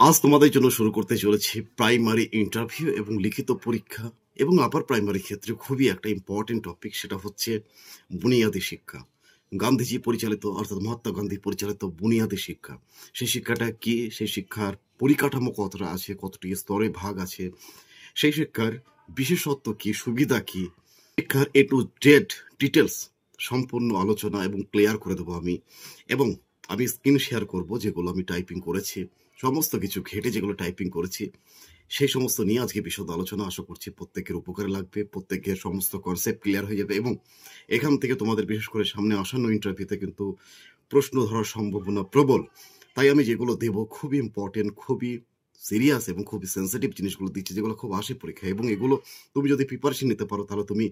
আজ তোমাদের জন্য শুরু করতে চলেছি প্রাইমারি ইন্টারভিউ এবং লিখিত পরীক্ষা এবং আপার প্রাইমারি ক্ষেত্রে খুবই একটা ইম্পর্টেন্ট টপিক, সেটা হচ্ছে বুনিয়াদী শিক্ষা। গান্ধীজি পরিচালিত অর্থাৎ মহাত্মা গান্ধী পরিচালিত বুনিয়াদী শিক্ষা, সেই শিক্ষাটা কি, সেই শিক্ষার পরিকাঠামো কতটা আছে, কতটি স্তরে ভাগ আছে, সেই শিক্ষার বিশেষত্ব কি, সুবিধা কি, শিক্ষার এ টু জেড ডিটেলস সম্পূর্ণ আলোচনা এবং ক্লিয়ার করে দেবো আমি। এবং আমি স্ক্রিন শেয়ার করব যেগুলো আমি টাইপিং করেছি, সমস্ত কিছু ঘেটে যেগুলো টাইপিং করেছি সেই সমস্ত নিয়ে আজকে বিশদ আলোচনা। আশা করছি প্রত্যেকের উপকারে লাগবে, প্রত্যেকের সমস্ত কনসেপ্ট ক্লিয়ার হয়ে যাবে এবং এখান থেকে তোমাদের বিশেষ করে সামনে আসন্ন ইন্টারভিউতে কিন্তু প্রশ্ন ধরার সম্ভাবনা প্রবল। তাই আমি যেগুলো দেব খুবই ইম্পর্টেন্ট, খুবই সিরিয়াস এবং খুবই সেন্সিটিভ জিনিসগুলো দিচ্ছি, যেগুলো খুব আসে পরীক্ষায়। এবং এগুলো তুমি যদি প্রিপারেশন নিতে পারো তাহলে তুমি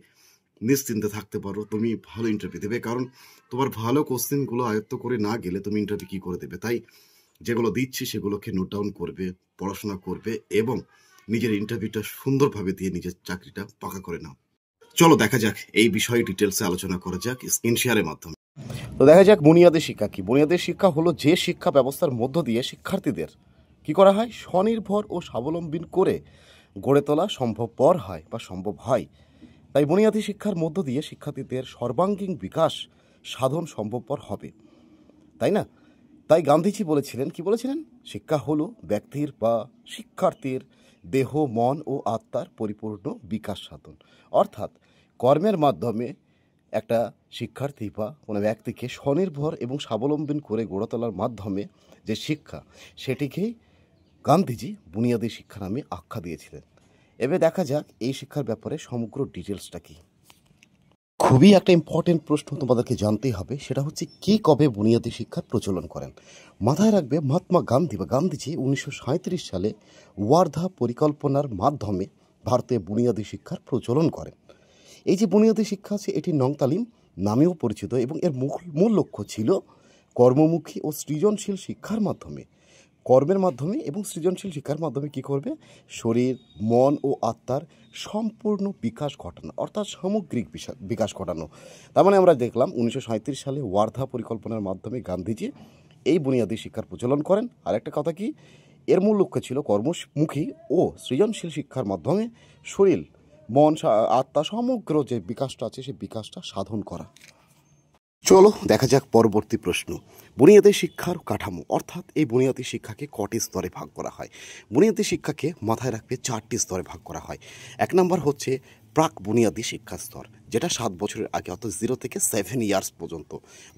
নিশ্চিন্তে থাকতে পারো, তুমি ভালো ইন্টারভিউ দেবে। কারণ তোমার ভালো কোশ্চেনগুলো আয়ত্ত করে না গেলে তুমি ইন্টারভিউ কি করে দেবে। তাই যেগুলো দিচ্ছি সেগুলোকে নোট ডাউন করবে, পড়াশোনা করবে এবং নিজের ইন্টারভিউটা সুন্দরভাবে দিয়ে নিজের চাকরিটা পাকা করে নাও। চলো দেখা যাক এই বিষয়ে ডিটেলসে আলোচনা করা যাক স্ক্রিন শেয়ারের মাধ্যমে। তো দেখা যাক বুনিয়াদী শিক্ষা কি। বুনিয়াদী শিক্ষা হলো যে শিক্ষা ব্যবস্থার মধ্য দিয়ে শিক্ষার্থীদের কি করা হয়, স্বনির্ভর ও স্বাবলম্বী করে গড়ে তোলা সম্ভবপর হয় বা সম্ভব হয়। তাই বুনিয়াদী শিক্ষার মধ্য দিয়ে শিক্ষার্থীদের সর্বাঙ্গীন বিকাশ সাধন সম্ভবপর হবে, তাই না? তাই গান্ধীজি বলেছিলেন, কি বলেছিলেন, শিক্ষা হলো ব্যক্তির বা শিক্ষার্থীর দেহ, মন ও আত্মার পরিপূর্ণ বিকাশ সাধন। অর্থাৎ কর্মের মাধ্যমে একটা শিক্ষার্থী বা কোনো ব্যক্তিকে স্বনির্ভর এবং স্বাবলম্বী করে গড়ে তোলার মাধ্যমে যে শিক্ষা, সেটিকেই গান্ধীজি বুনিয়াদী শিক্ষা নামে আখ্যা দিয়েছিলেন। এবার দেখা যাক এই শিক্ষার ব্যাপারে সমগ্র ডিটেলসটা কি। খুবই একটা ইম্পর্টেন্ট প্রশ্ন তোমাদেরকে জানতেই হবে, সেটা হচ্ছে কে কবে বুনিয়াদী শিক্ষার প্রচলন করেন। মাথায় রাখবে, মহাত্মা গান্ধী বা গান্ধীজি 1937 সালে ওয়ার্ধা পরিকল্পনার মাধ্যমে ভারতে বুনিয়াদী শিক্ষার প্রচলন করেন। এই যে বুনিয়াদী শিক্ষা আছে, এটি নং তালিম নামেও পরিচিত এবং এর মূল লক্ষ্য ছিল কর্মমুখী ও সৃজনশীল শিক্ষার মাধ্যমে, কর্মের মাধ্যমে এবং সৃজনশীল শিক্ষার মাধ্যমে কি করবে, শরীর, মন ও আত্মার সম্পূর্ণ বিকাশ ঘটানো, অর্থাৎ সামগ্রিক বিকাশ ঘটানো। তার মানে আমরা দেখলাম 1937 সালে ওয়ার্ধা পরিকল্পনার মাধ্যমে গান্ধীজি এই বুনিয়াদী শিক্ষার প্রচলন করেন। আর একটা কথা কি, এর মূল লক্ষ্য ছিল কর্মমুখী ও সৃজনশীল শিক্ষার মাধ্যমে শরীর, মন, আত্মা সমগ্র যে বিকাশটা আছে সেই বিকাশটা সাধন করা। চলো দেখা যাক পরবর্তী প্রশ্ন, বুনিয়াদী শিক্ষার কাঠামো। অর্থাৎ এই বুনিয়াদী শিক্ষাকে কটি স্তরে ভাগ করা হয়। বুনিয়াদী শিক্ষাকে মাথায় রাখবে 4টি স্তরে ভাগ করা হয়। 1 নম্বর হচ্ছে প্রাক বুনিয়াদী শিক্ষা স্তর, যেটা 7 বছরের আগে, অর্থাৎ 0 থেকে 7 ইয়ার্স পর্যন্ত।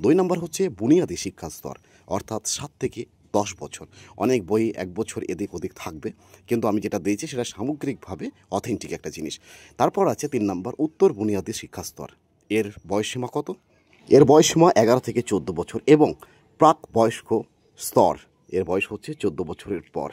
2 নম্বর হচ্ছে বুনিয়াদী শিক্ষা স্তর, অর্থাৎ 7 থেকে 10 বছর। অনেক বই 1 বছর এদিক ওদিক থাকবে, কিন্তু আমি যেটা দিয়েছি সেটা সামগ্রিকভাবে অথেন্টিক একটা জিনিস। তারপর আছে 3 নম্বর উত্তর বুনিয়াদী শিক্ষা স্তর। এর বয়সসীমা কত? এর বয়সসীমা 11 থেকে 14 বছর এবং প্রাক বয়স্ক স্তর, এর বয়স হচ্ছে 14 বছরের পর।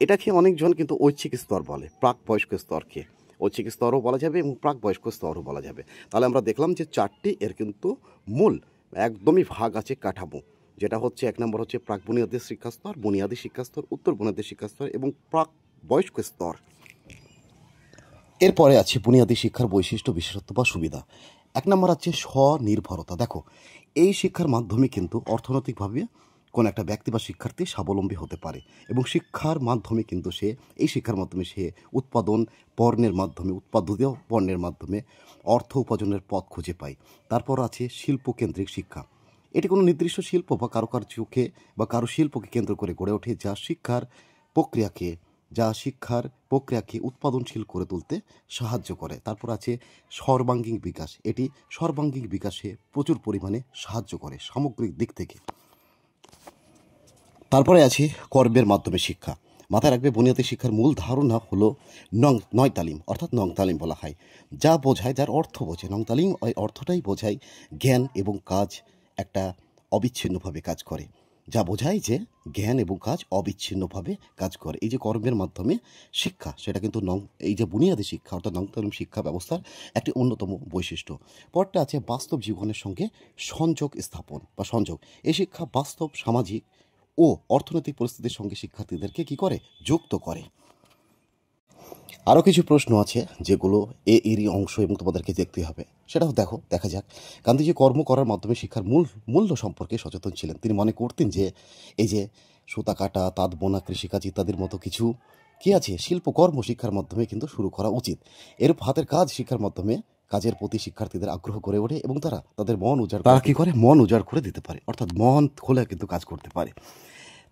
এটাকে অনেকজন কিন্তু ঐচ্ছিক স্তর বলে। প্রাক বয়স্ক স্তরকে ঐচ্ছিক স্তরও বলা যাবে এবং প্রাক বয়স্ক স্তরও বলা যাবে। তাহলে আমরা দেখলাম যে 4টি এর কিন্তু মূল একদমই ভাগ আছে কাঠামো, যেটা হচ্ছে 1 নম্বর হচ্ছে প্রাক বুনিয়াদী শিক্ষা স্তর, বুনিয়াদী শিক্ষা স্তর, উত্তর বুনিয়াদী শিক্ষা স্তর এবং প্রাক বয়স্ক স্তর। এরপরে আছে বুনিয়াদী শিক্ষার বৈশিষ্ট্য, বিশেষত্ব বা সুবিধা। 1 নম্বর আছে স্বনির্ভরতা। দেখো, এই শিক্ষার মাধ্যমে কিন্তু অর্থনৈতিকভাবে কোনো একটা ব্যক্তি বা শিক্ষার্থী স্বাবলম্বী হতে পারে এবং শিক্ষার মাধ্যমে কিন্তু এই শিক্ষার মাধ্যমে সে উৎপাদিত পণ্যের মাধ্যমে অর্থ উপার্জনের পথ খুঁজে পায়। তারপর আছে শিল্পকেন্দ্রিক শিক্ষা। এটি কোনো নির্দিষ্ট শিল্প বা কারুকার্যকে বা শিল্পকে কেন্দ্র করে গড়ে ওঠে, যা শিক্ষার প্রক্রিয়াকে উৎপাদনশীল করে তুলতে সাহায্য করে। তারপর আছে সর্বাঙ্গীন বিকাশ। এটি সর্বাঙ্গীন বিকাশে প্রচুর পরিমাণে সাহায্য করে সামগ্রিক দিক থেকে। তারপরে আছে কর্মের মাধ্যমে শিক্ষা। মাথায় রাখবে, বুনিয়াদী শিক্ষার মূল ধারণা হলো নয় তালিম, অর্থাৎ নং তালিম বলা হয়, যা বোঝায়, যার অর্থ বোঝে নং তালিম, ওই অর্থটাই বোঝায় জ্ঞান এবং কাজ একটা অবিচ্ছিন্নভাবে কাজ করে, যা বোঝায় যে জ্ঞান এবং কাজ অবিচ্ছিন্নভাবে কাজ করে। এই যে কর্মের মাধ্যমে শিক্ষা, সেটা কিন্তু এই যে বুনিয়াদী শিক্ষা অর্থাৎ নং তালিম শিক্ষা ব্যবস্থার একটি অন্যতম বৈশিষ্ট্য। পরটা আছে বাস্তব জীবনের সঙ্গে সংযোগ স্থাপন বা সংযোগ। এই শিক্ষা বাস্তব সামাজিক ও অর্থনৈতিক পরিস্থিতির সঙ্গে শিক্ষার্থীদেরকে কি করে, যুক্ত করে। আরও কিছু প্রশ্ন আছে যেগুলো এরই অংশ এবং তোমাদেরকে দেখতে হবে। সেটাও দেখা যাক। গান্ধীজি কর্ম করার মাধ্যমে শিক্ষার মূল্য সম্পর্কে সচেতন ছিলেন। তিনি মনে করতেন যে এই যে সুতা কাটা, তাঁত বোনা, কৃষিকাজ ইত্যাদির মতো কিছু কি আছে শিল্পকর্ম শিক্ষার মাধ্যমে কিন্তু শুরু করা উচিত। এরূপ হাতের কাজ শিক্ষার মাধ্যমে কাজের প্রতি শিক্ষার্থীদের আগ্রহ করে ওঠে এবং তাদের মন উজাড় তারা কি করে মন উজাড় করে দিতে পারে, অর্থাৎ মন খোলে কিন্তু কাজ করতে পারে।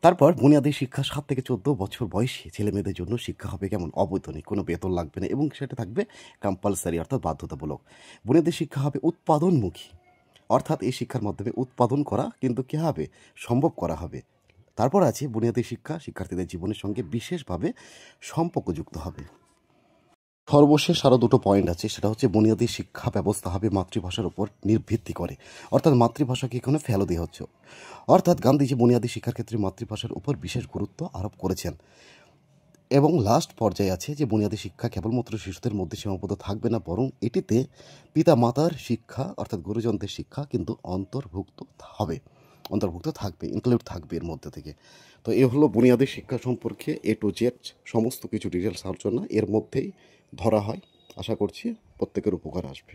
তারপর বুনিয়াদী শিক্ষা 7 থেকে 14 বছর বয়সী ছেলে মেয়েদের জন্য শিক্ষা হবে কেমন অবৈতনিক, কোনো বেতন লাগবে না এবং সেটা থাকবে কম্পালসারি অর্থাৎ বাধ্যতামূলক। বুনিয়াদী শিক্ষা হবে উৎপাদনমুখী, অর্থাৎ এই শিক্ষার মাধ্যমে উৎপাদন করা কিন্তু কী হবে সম্ভব করা হবে। তারপর আছে বুনিয়াদী শিক্ষা শিক্ষার্থীদের জীবনের সঙ্গে বিশেষভাবে সম্পর্কযুক্ত হবে। সর্বশেষ আরও দুটো পয়েন্ট আছে, সেটা হচ্ছে বুনিয়াদী শিক্ষা ব্যবস্থা হবে মাতৃভাষার উপর নির্ভিত্তি করে, অর্থাৎ মাতৃভাষাকে এখানে ফেলো দেওয়া হচ্ছে। অর্থাৎ গান্ধীজি বুনিয়াদী শিক্ষার ক্ষেত্রে মাতৃভাষার উপর বিশেষ গুরুত্ব আরোপ করেছেন। এবং লাস্ট পর্যায়ে আছে যে বুনিয়াদী শিক্ষা কেবলমাত্র শিশুদের মধ্যে সীমাবদ্ধ থাকবে না, বরং এটিতে পিতা মাতার শিক্ষা অর্থাৎ গুরুজনদের শিক্ষা কিন্তু অন্তর্ভুক্ত থাকবে, ইনক্লুড থাকবে এর মধ্যে থেকে। তো এ হলো বুনিয়াদী শিক্ষা সম্পর্কে A to Z সমস্ত কিছু ডিটেলস আলোচনা এর মধ্যেই ধরা হয়। আশা করছি প্রত্যেকের উপকার আসবে।